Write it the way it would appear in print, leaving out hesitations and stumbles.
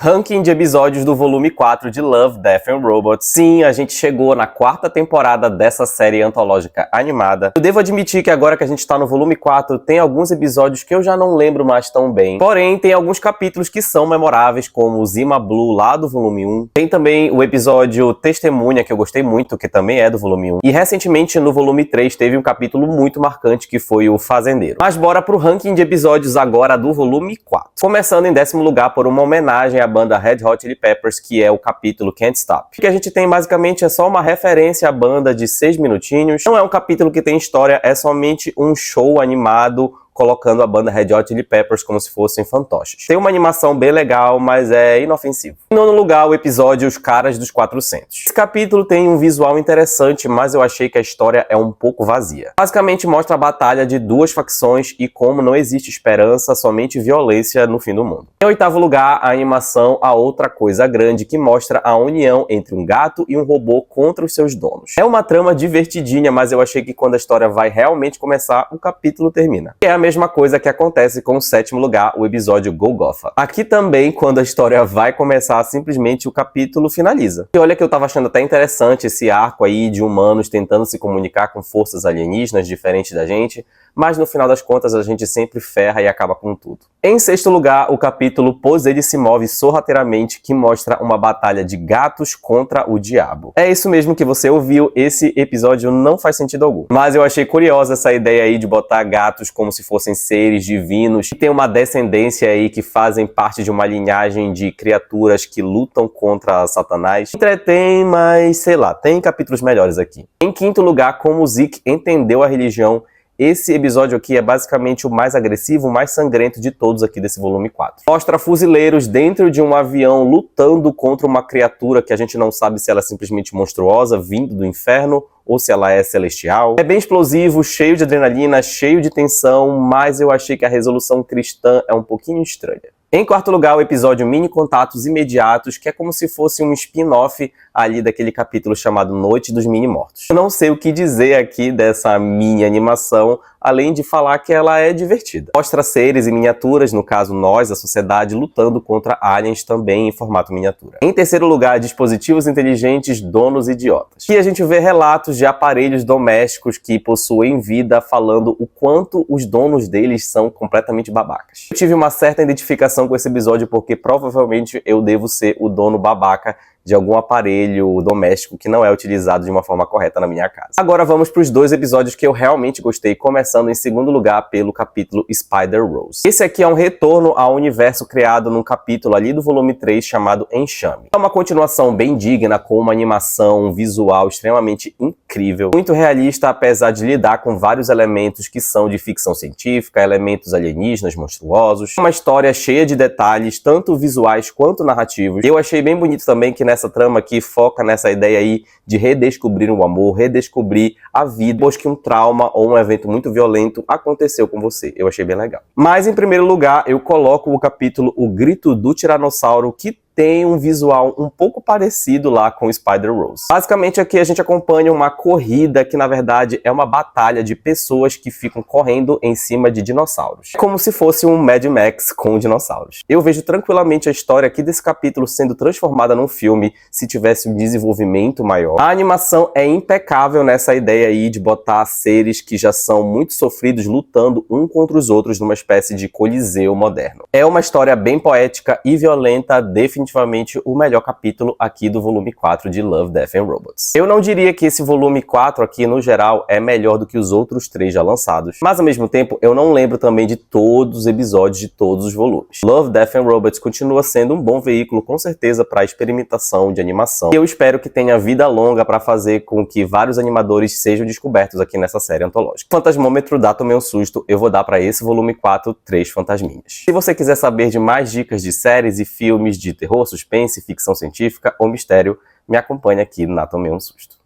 Ranking de episódios do volume 4 de Love, Death and Robots. Sim, a gente chegou na 4ª temporada dessa série antológica animada. Eu devo admitir que agora que a gente tá no volume 4, tem alguns episódios que eu já não lembro mais tão bem. Porém, tem alguns capítulos que são memoráveis, como o Zima Blue lá do volume 1. Tem também o episódio Testemunha, que eu gostei muito, que também é do volume 1. E recentemente, no volume 3, teve um capítulo muito marcante, que foi o Fazendeiro. Mas bora pro ranking de episódios agora do volume 4. Começando em 10º lugar por uma homenagem à banda Red Hot Chili Peppers, que é o capítulo Can't Stop. O que a gente tem basicamente é só uma referência à banda de 6 minutinhos. Não é um capítulo que tem história, é somente um show animado colocando a banda Red Hot Chili Peppers como se fossem fantoches. Tem uma animação bem legal, mas é inofensivo. Em 9º lugar, o episódio Os Caras dos 400. Esse capítulo tem um visual interessante, mas eu achei que a história é um pouco vazia. Basicamente mostra a batalha de duas facções e como não existe esperança, somente violência no fim do mundo. Em 8º lugar, a animação A Outra Coisa Grande, que mostra a união entre um gato e um robô contra os seus donos. É uma trama divertidinha, mas eu achei que quando a história vai realmente começar, o capítulo termina. É a mesma coisa que acontece com o 7º lugar, o episódio Golgotha. Aqui também, quando a história vai começar, simplesmente o capítulo finaliza. E olha que eu tava achando até interessante esse arco aí de humanos tentando se comunicar com forças alienígenas diferentes da gente, mas no final das contas a gente sempre ferra e acaba com tudo. Em 6º lugar, o capítulo Pois Ele Se Move Sorrateiramente, que mostra uma batalha de gatos contra o diabo. É isso mesmo que você ouviu, esse episódio não faz sentido algum. Mas eu achei curiosa essa ideia aí de botar gatos como se fossem seres divinos, que tem uma descendência aí que fazem parte de uma linhagem de criaturas que lutam contra Satanás. Entretém, mas sei lá, tem capítulos melhores aqui. Em 5º lugar, como Zeke entendeu a religião. Esse episódio aqui é basicamente o mais agressivo, o mais sangrento de todos aqui desse volume 4. Mostra fuzileiros dentro de um avião lutando contra uma criatura que a gente não sabe se ela é simplesmente monstruosa, vindo do inferno, ou se ela é celestial. É bem explosivo, cheio de adrenalina, cheio de tensão, mas eu achei que a resolução cristã é um pouquinho estranha. Em 4º lugar, o episódio Mini Contatos Imediatos, que é como se fosse um spin-off ali daquele capítulo chamado Noite dos Mini Mortos. Eu não sei o que dizer aqui dessa mini animação, além de falar que ela é divertida. Mostra seres e miniaturas, no caso nós, a sociedade, lutando contra aliens também em formato miniatura. Em 3º lugar, dispositivos inteligentes, donos idiotas. E a gente vê relatos de aparelhos domésticos que possuem vida, falando o quanto os donos deles são completamente babacas. Eu tive uma certa identificação com esse episódio porque provavelmente eu devo ser o dono babaca de algum aparelho doméstico que não é utilizado de uma forma correta na minha casa. Agora vamos para os 2 episódios que eu realmente gostei, começando em 2º lugar pelo capítulo Spider-Rose. Esse aqui é um retorno ao universo criado num capítulo ali do volume 3 chamado Enxame. É uma continuação bem digna, com uma animação visual extremamente incrível, muito realista, apesar de lidar com vários elementos que são de ficção científica, elementos alienígenas monstruosos, uma história cheia de detalhes, tanto visuais quanto narrativos. Eu achei bem bonito também que essa trama aqui foca nessa ideia aí de redescobrir o amor, redescobrir a vida, depois que um trauma ou um evento muito violento aconteceu com você. Eu achei bem legal. Mas, em primeiro lugar, eu coloco o capítulo O Grito do Tiranossauro, que tem um visual um pouco parecido lá com Spider-Rose. Basicamente aqui a gente acompanha uma corrida que na verdade é uma batalha de pessoas que ficam correndo em cima de dinossauros. Como se fosse um Mad Max com dinossauros. Eu vejo tranquilamente a história aqui desse capítulo sendo transformada num filme se tivesse um desenvolvimento maior. A animação é impecável nessa ideia aí de botar seres que já são muito sofridos lutando um contra os outros numa espécie de coliseu moderno. É uma história bem poética e violenta, definitivamente o melhor capítulo aqui do volume 4 de Love, Death and Robots. Eu não diria que esse volume 4 aqui, no geral, é melhor do que os outros 3 já lançados, mas ao mesmo tempo eu não lembro também de todos os episódios de todos os volumes. Love, Death and Robots continua sendo um bom veículo, com certeza, para experimentação de animação, e eu espero que tenha vida longa para fazer com que vários animadores sejam descobertos aqui nessa série antológica. Fantasmômetro dá também um susto, eu vou dar para esse volume 4 3 fantasminhas. Se você quiser saber de mais dicas de séries e filmes de terror, suspense, ficção científica ou mistério, me acompanhe aqui no Tomei um Susto.